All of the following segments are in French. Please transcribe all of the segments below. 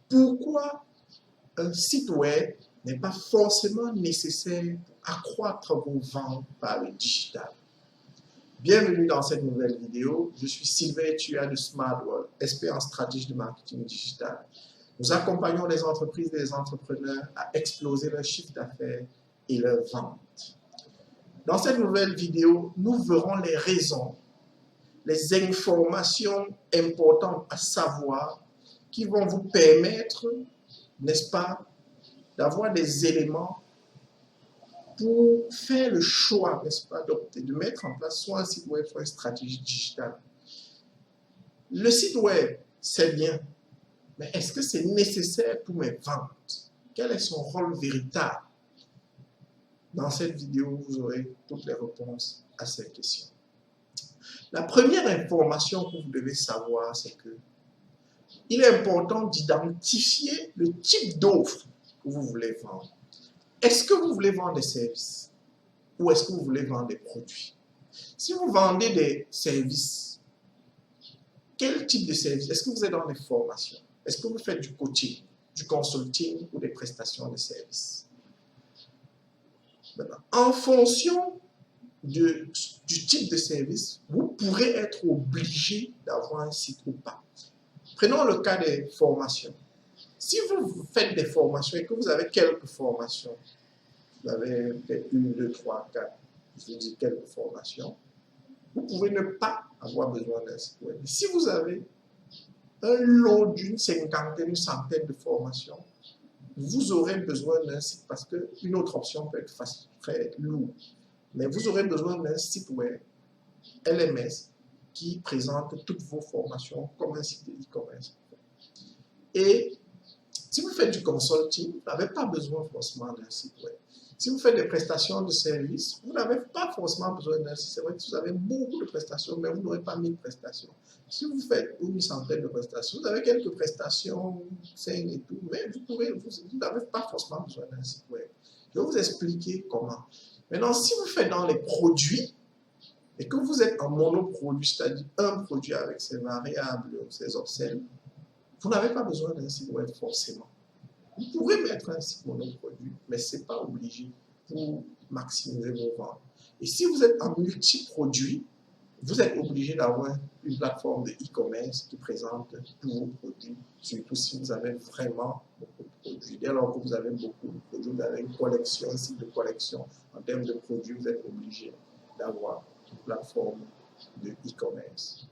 Pourquoi un site web n'est pas forcément nécessaire pour accroître vos ventes par le digital? Bienvenue dans cette nouvelle vidéo. Je suis Sylvain Tua de SmartWorld, expert en stratégie de marketing digital. Nous accompagnons les entreprises et les entrepreneurs à exploser leur chiffre d'affaires et leurs ventes. Dans cette nouvelle vidéo, nous verrons les raisons, les informations importantes à savoir qui vont vous permettre, n'est-ce pas, d'avoir des éléments pour faire le choix, n'est-ce pas, de mettre en place soit un site web, soit une stratégie digitale. Le site web, c'est bien, mais est-ce que c'est nécessaire pour mes ventes? Quel est son rôle véritable? Dans cette vidéo, vous aurez toutes les réponses à ces questions. La première information que vous devez savoir, c'est que il est important d'identifier le type d'offre que vous voulez vendre. Est-ce que vous voulez vendre des services ou est-ce que vous voulez vendre des produits? Si vous vendez des services, quel type de service? Est-ce que vous êtes dans des formations? Est-ce que vous faites du coaching, du consulting ou des prestations de services? Maintenant, en fonction du type de service, vous pourrez être obligé d'avoir un site ou pas. Prenons le cas des formations. Si vous faites des formations et que vous avez quelques formations, vous avez peut-être 1, 2, 3, 4, je vous dis quelques formations, vous pouvez ne pas avoir besoin d'un site web. Si vous avez un lot d'une cinquantaine, une centaine de formations, vous aurez besoin d'un site parce qu'une autre option peut être très lourde. Mais vous aurez besoin d'un site web LMS qui présente toutes vos formations comme un site de e-commerce. Et si vous faites du consulting, vous n'avez pas besoin forcément d'un site web. Si vous faites des prestations de services, vous n'avez pas forcément besoin d'un site. C'est vrai que vous avez beaucoup de prestations, mais vous n'aurez pas 1000 prestations. Si vous faites une centaine de prestations, vous avez quelques prestations, 5 et tout, mais vous n'avez pas forcément besoin d'un site web. Je vais vous expliquer comment. Maintenant, si vous faites dans les produits, et que vous êtes en monoproduit, c'est-à-dire un produit avec ses variables, ses upsells, vous n'avez pas besoin d'un site web forcément. Vous pouvez mettre un site monoproduit, mais ce n'est pas obligé pour maximiser vos ventes. Et si vous êtes en multi-produit, vous êtes obligé d'avoir une plateforme de e-commerce qui présente tous vos produits, surtout si vous avez vraiment beaucoup de produits. Dès lors que vous avez beaucoup de produits, vous avez une collection, un site de collection en termes de produits, vous êtes obligé d'avoir une plateforme de e-commerce.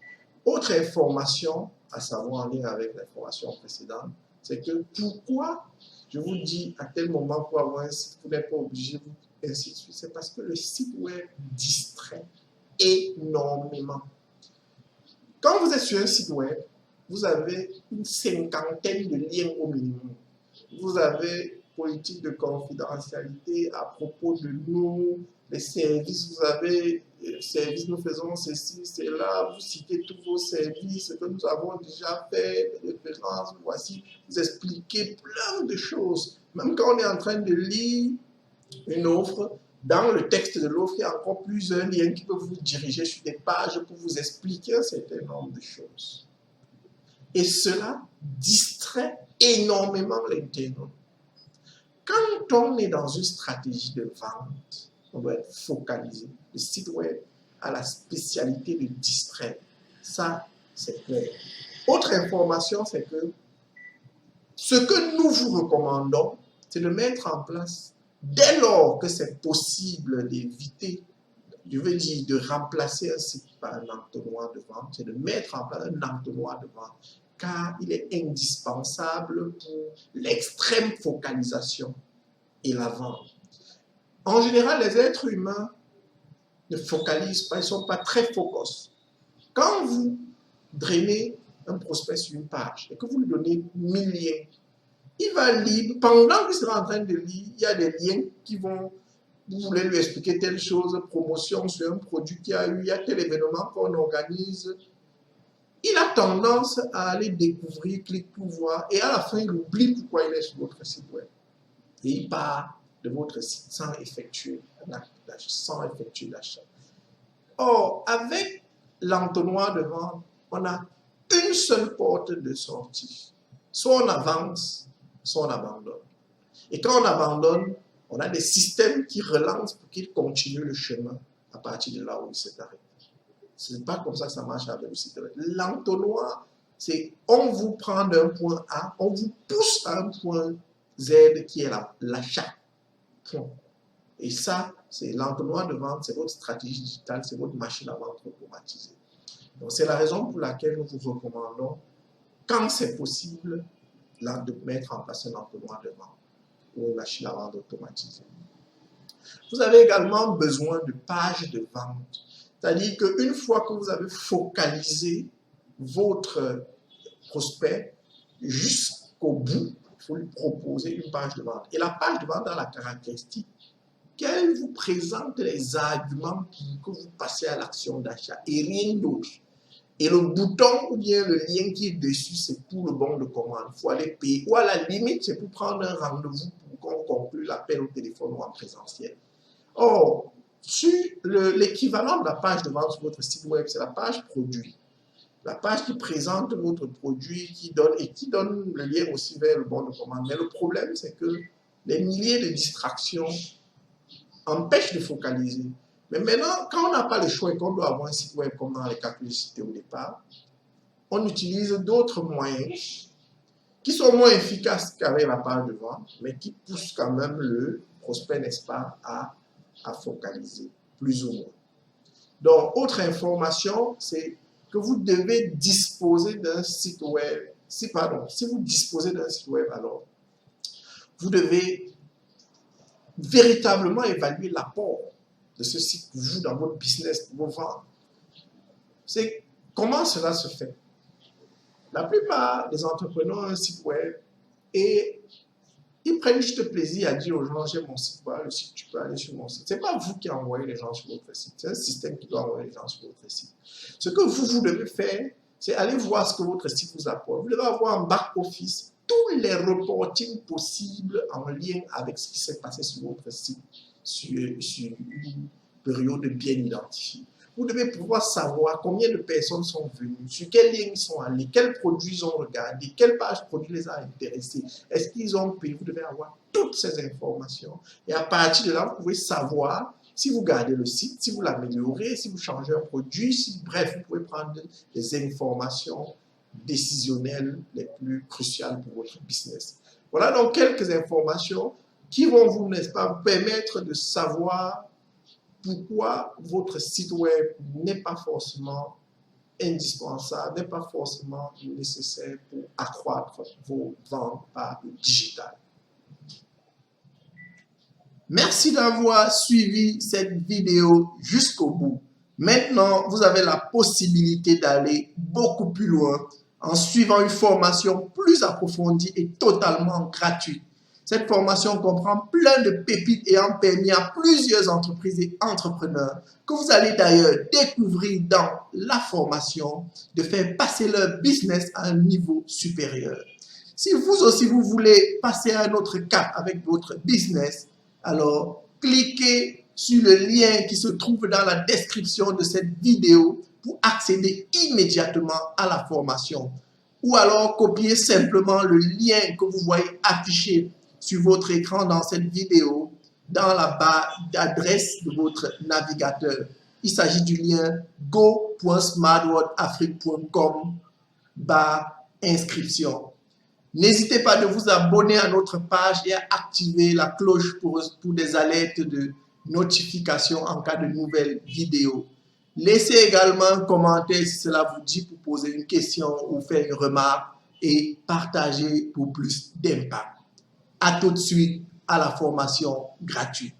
Autre information à savoir en lien avec l'information précédente, c'est que pourquoi je vous dis à tel moment pour avoir un site, vous n'êtes pas obligé, ainsi de suite. C'est parce que le site web distrait énormément. Quand vous êtes sur un site web, vous avez une cinquantaine de liens au minimum. Vous avez politique de confidentialité à propos de nous, les services, vous avez services, nous faisons ceci, cela, vous citez tous vos services, ce que nous avons déjà fait, les références, voici, vous expliquez plein de choses. Même quand on est en train de lire une offre, dans le texte de l'offre, il y a encore plusieurs liens qui peuvent vous diriger sur des pages pour vous expliquer un certain nombre de choses. Et cela distrait énormément l'internaute. Quand on est dans une stratégie de vente, on doit être focalisé. Le site web a la spécialité de distraire. Ça, c'est clair. Autre information, c'est que ce que nous vous recommandons, c'est de mettre en place, dès lors que c'est possible d'éviter, je veux dire de remplacer un site par un entonnoir de vente, c'est de mettre en place un entonnoir de vente, car il est indispensable pour l'extrême focalisation et la vente. En général, les êtres humains ne focalisent pas, ils ne sont pas très focus. Quand vous drainez un prospect sur une page et que vous lui donnez 1000 liens, il va lire, pendant qu'il sera en train de lire, il y a des liens qui vont, vous voulez lui expliquer telle chose, promotion sur un produit qu'il y a eu, il y a tel événement qu'on organise. Il a tendance à aller découvrir, cliquer pour voir, et à la fin, il oublie pourquoi il est sur votre site web. Et il part de votre site sans effectuer l'achat. Or, avec l'entonnoir de vente, on a une seule porte de sortie. soit on avance, soit on abandonne. Et quand on abandonne, on a des systèmes qui relancent pour qu'ils continuent le chemin à partir de là où ils s'est arrêté. Ce n'est pas comme ça que ça marche avec le site web. L'entonnoir, c'est on vous prend d'un point A, on vous pousse à un point Z qui est l'achat. Et ça, c'est l'entonnoir de vente, c'est votre stratégie digitale, c'est votre machine à vente automatisée. Donc, c'est la raison pour laquelle nous vous recommandons, quand c'est possible, là, de mettre en place un entonnoir de vente ou une machine à vente automatisée. Vous avez également besoin de pages de vente. C'est-à-dire qu'une fois que vous avez focalisé votre prospect jusqu'au bout, il faut lui proposer une page de vente. Et la page de vente a la caractéristique qu'elle vous présente les arguments pour que vous passez à l'action d'achat et rien d'autre. Et le bouton ou bien le lien qui est dessus, c'est pour le bon de commande. Il faut aller payer. Ou à la limite, c'est pour prendre un rendez-vous pour qu'on conclue l'appel au téléphone ou en présentiel. Or, sur l'équivalent de la page de vente sur votre site web, c'est la page produit. La page qui présente votre produit, qui donne le lien aussi vers le bon de commande. Mais le problème, c'est que les milliers de distractions empêchent de focaliser. Mais maintenant, quand on n'a pas le choix et qu'on doit avoir un site web comme dans les cas que j'ai cités au départ, on utilise d'autres moyens qui sont moins efficaces qu'avec la page de vente, mais qui poussent quand même le prospect, n'est-ce pas, à focaliser, plus ou moins. Donc, autre information, c'est que vous devez disposer d'un site web. Si vous disposez d'un site web, alors, vous devez véritablement évaluer l'apport de ce site pour vous dans votre business, pour vos ventes. C'est comment cela se fait. La plupart des entrepreneurs ont un site web et ils prennent juste plaisir à dire aux gens, j'ai mon site web, le site, tu peux aller sur mon site. Ce n'est pas vous qui envoyez les gens sur votre site, c'est un système qui doit envoyer les gens sur votre site. Ce que vous devez faire, c'est aller voir ce que votre site vous apporte. Vous devez avoir en back-office tous les reportings possibles en lien avec ce qui s'est passé sur votre site sur une période bien identifiée. Vous devez pouvoir savoir combien de personnes sont venues, sur quels liens ils sont allés, quels produits ils ont regardé, quelle page produit les a intéressés, est-ce qu'ils ont payé. Vous devez avoir toutes ces informations. Et à partir de là, vous pouvez savoir si vous gardez le site, si vous l'améliorez, si vous changez un produit, bref, vous pouvez prendre des informations décisionnelles les plus cruciales pour votre business. Voilà donc quelques informations qui vont vous, n'est-ce pas, vous permettre de savoir pourquoi votre site web n'est pas forcément indispensable, n'est pas forcément nécessaire pour accroître vos ventes par le digital. Merci d'avoir suivi cette vidéo jusqu'au bout. Maintenant, vous avez la possibilité d'aller beaucoup plus loin en suivant une formation plus approfondie et totalement gratuite. Cette formation comprend plein de pépites ayant permis à plusieurs entreprises et entrepreneurs que vous allez d'ailleurs découvrir dans la formation de faire passer leur business à un niveau supérieur. Si vous aussi vous voulez passer à un autre cap avec votre business, alors cliquez sur le lien qui se trouve dans la description de cette vidéo pour accéder immédiatement à la formation. Ou alors copiez simplement le lien que vous voyez affiché sur votre écran dans cette vidéo, dans la barre d'adresse de votre navigateur. Il s'agit du lien go.smartworldafrique.com/inscription. N'hésitez pas de vous abonner à notre page et à activer la cloche pour des alertes de notification en cas de nouvelles vidéos. Laissez également un commentaire si cela vous dit pour poser une question ou faire une remarque et partagez pour plus d'impact. À tout de suite à la formation gratuite.